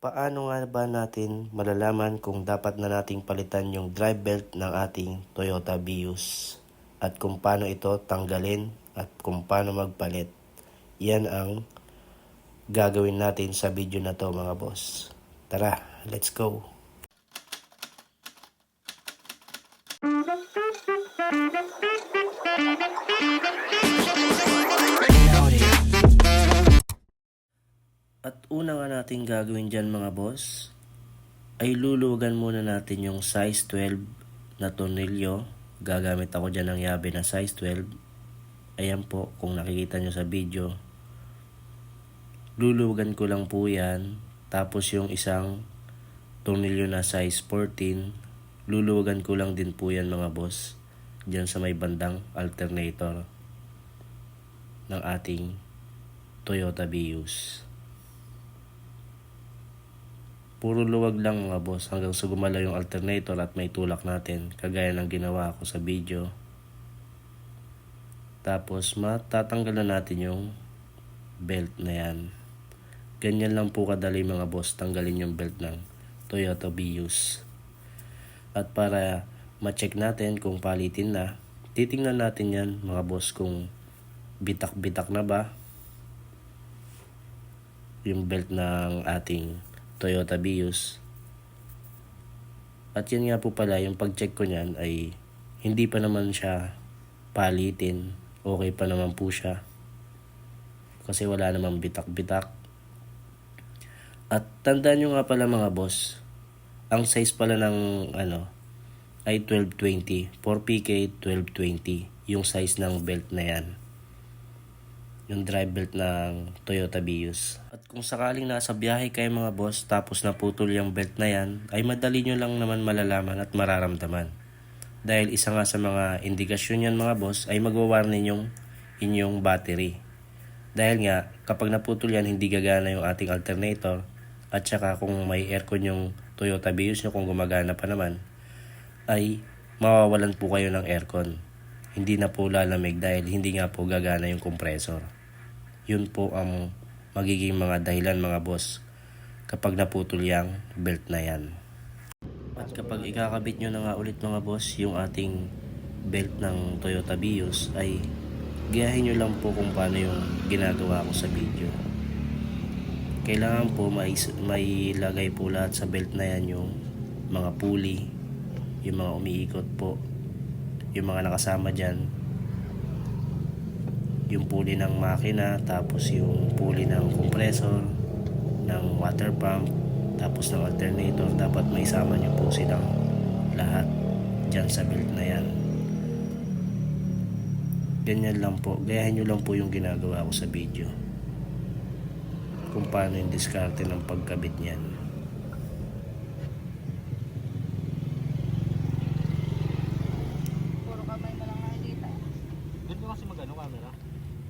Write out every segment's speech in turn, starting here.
Paano nga ba natin malalaman kung dapat na nating palitan yung drive belt ng ating Toyota Vios at kung paano ito tanggalin at kung paano magpalit? Yan ang gagawin natin sa video na to mga boss. Tara, let's go! At una nga natin gagawin dyan mga boss, ay luluwagan muna natin yung size 12 na tornilyo. Gagamit ako dyan ng yabe na size 12. Ayan po, kung nakikita nyo sa video. Luluwagan ko lang po yan. Tapos yung isang tornilyo na size 14, luluwagan ko lang din po yan mga boss. Dyan sa may bandang alternator ng ating Toyota Vios. Puro luwag lang mga boss hanggang sa gumalaw yung alternator at may tulak natin kagaya ng ginawa ko sa video. Tapos matatanggal na natin yung belt na yan. Ganyan lang po kadali mga boss tanggalin yung belt ng Toyota Vios. At para ma-check natin kung palitin na, titingnan natin yan mga boss kung bitak-bitak na ba yung belt ng ating Toyota Vios. At yan nga po pala, yung pag-check ko nyan ay hindi pa naman siya palitin. Okay pa naman po siya. Kasi wala namang bitak-bitak. At tandaan nyo nga pala mga boss, ang size pala ng ay 1220. 4PK 1220. Yung size ng belt na yan. Yung drive belt ng Toyota Vios. At kung sakaling nasa biyahe kayo mga boss tapos naputol yung belt na yan, ay madali nyo lang naman malalaman at mararamdaman. Dahil isa nga sa mga indikasyon yan mga boss ay magwa-warning yung inyong battery. Dahil nga kapag naputol yan hindi gagana yung ating alternator at saka kung may aircon yung Toyota Vios nyo kung gumagana pa naman ay mawawalan po kayo ng aircon. Hindi na po lalamig dahil hindi nga po gagana yung compressor. Yun po ang magiging mga dahilan mga boss kapag naputol yung belt na yan. At kapag ikakabit nyo na nga ulit mga boss yung ating belt ng Toyota Vios ay gayahin nyo lang po kung paano yung ginagawa ko sa video. Kailangan po may lagay po lahat sa belt na yan yung mga pulley, yung mga umiikot po, yung mga nakasama dyan, yung pulley ng makina, tapos yung pulley ng compressor, ng water pump, tapos ng alternator. Dapat may sama nyo po silang lahat dyan sa belt na yan. Ganyan lang po, gayahin nyo lang po yung ginagawa ko sa video kung paano yung diskarte ng pagkabit nyan.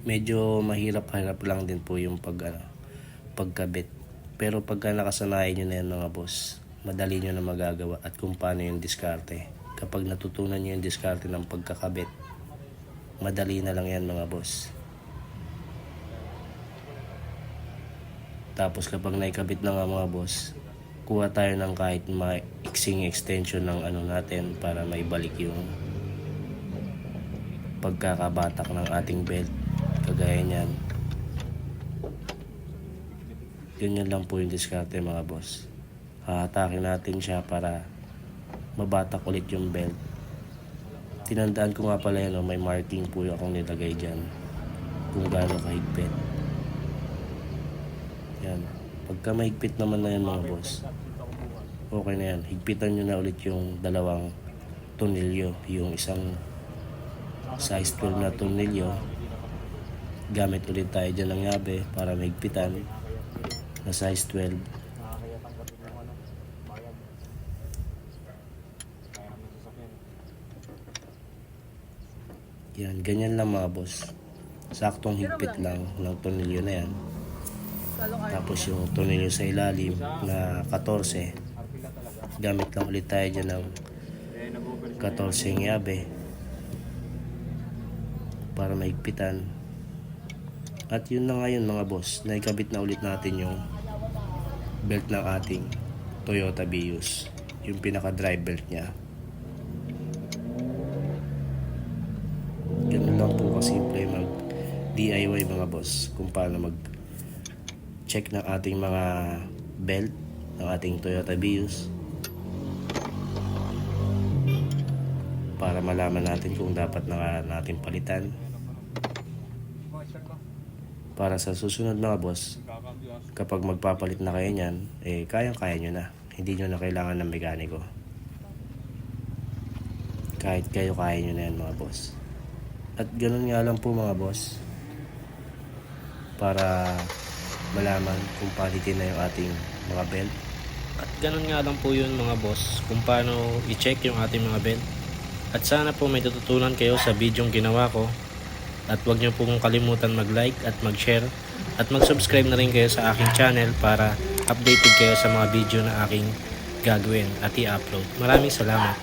Medyo mahirap-hirap lang din po yung pagkabit. Pero pagka nakasanayan nyo na yan mga boss, madali nyo na magagawa at kung paano yung diskarte. Kapag natutunan nyo yung diskarte ng pagkakabit, madali na lang yan mga boss. Tapos kapag naikabit na nga mga boss, kuha tayo ng kahit maiksing extension ng natin para maibalik yung pagkakabatak ng ating belt. Kagaya nyan. Ganyan lang po yung diskarte mga boss. Hahatakin natin siya para mabatak ulit yung belt. Tinandaan ko nga pala yan, may marking po akong nilagay dyan kung gaano kahigpit. Yan. Pagka mahigpit naman na yan mga boss, okay na yan. Higpitan nyo na ulit yung dalawang tornilyo. Yung isang size 12 na tornilyo, gamit ulit tayo dyan ng yabe para mahigpitan na size 12. Yan, ganyan lang mga boss. Saktong higpit lang ng tornilyo na yan. Tapos yung tornilyo sa ilalim na 14, gamit lang ulit tayo dyan ng 14 yabe para mahigpitan. At yun na ngayon mga boss, naikabit na ulit natin yung belt ng ating Toyota Vios, yung pinaka drive belt niya. Ganun lang po kasimple mag DIY mga boss kung paano mag check ng ating mga belt ng ating Toyota Vios para malaman natin kung dapat na natin palitan para sa susunod mga boss. Kapag magpapalit na kayo niyan, kayang-kaya nyo na, hindi nyo na kailangan ng mekaniko. Kahit kayo kaya nyo na yan mga boss. At ganun nga lang po mga boss, para malaman kung palitin na yung ating mga belt. At ganun nga lang po yun mga boss, kung paano i-check yung ating mga belt. At sana po may tututunan kayo sa videong ginawa ko. At huwag nyo pong kalimutan mag-like at mag-share. At mag-subscribe na rin kayo sa aking channel para updated kayo sa mga video na aking gagawin at i-upload. Maraming salamat.